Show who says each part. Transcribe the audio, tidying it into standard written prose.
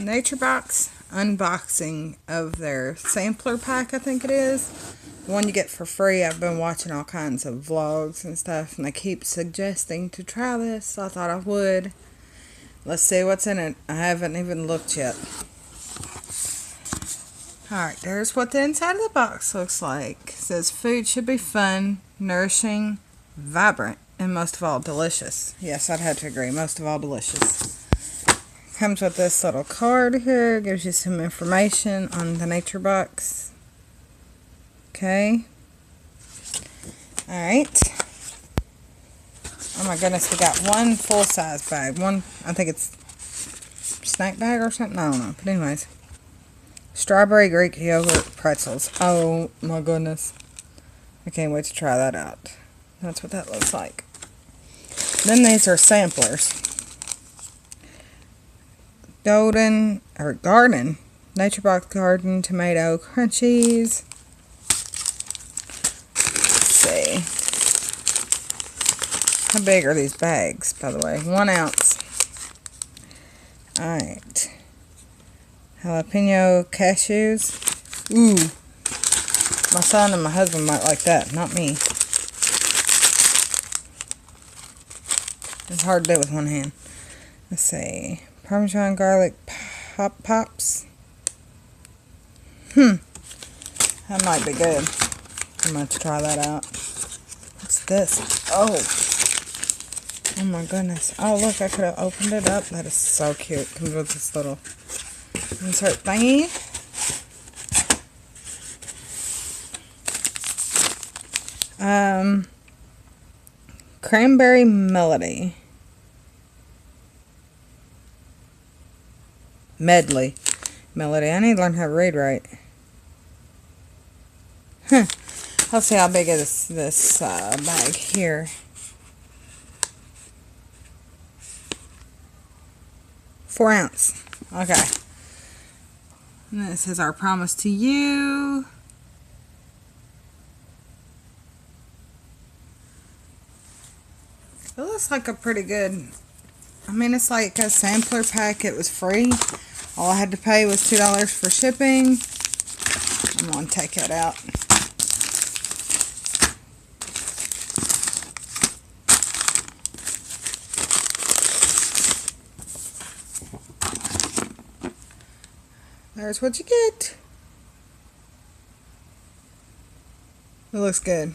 Speaker 1: NatureBox unboxing of their sampler pack, I think it is. The one you get for free. I've been watching all kinds of vlogs and stuff, and they keep suggesting to try this, so I thought I would. Let's see what's in it. I haven't even looked yet. Alright, there's what the inside of the box looks like. It says food should be fun, nourishing, vibrant, and most of all delicious. Yes, I'd have to agree. Most of all delicious. Comes with this little card here. Gives you some information on the NatureBox. Okay. Alright. Oh my goodness, we got one full-size bag. One, I think it's snack bag or something. I don't know. But anyways. Strawberry Greek yogurt pretzels. Oh my goodness. I can't wait to try that out. That's what that looks like. Then these are samplers. Garden NatureBox Garden Tomato Crunchies. Let's see. How big are these bags, by the way? 1 ounce. Alright. Jalapeno cashews. Ooh. My son and my husband might like that, not me. It's hard to do with one hand. Let's see. Parmesan garlic pops. That might be good. I'm going to try that out. What's this? Oh my goodness. Oh look, I could have opened it up. That is so cute. Comes with this little insert thingy. Cranberry Medley. I need to learn how to read right. Let's see how big is this bag here. 4 ounce. Okay. And this is our promise to you. It looks like a pretty good, I mean, it's like a sampler pack. It was free. All I had to pay was $2 for shipping. I'm going to take it out. There's what you get. It looks good.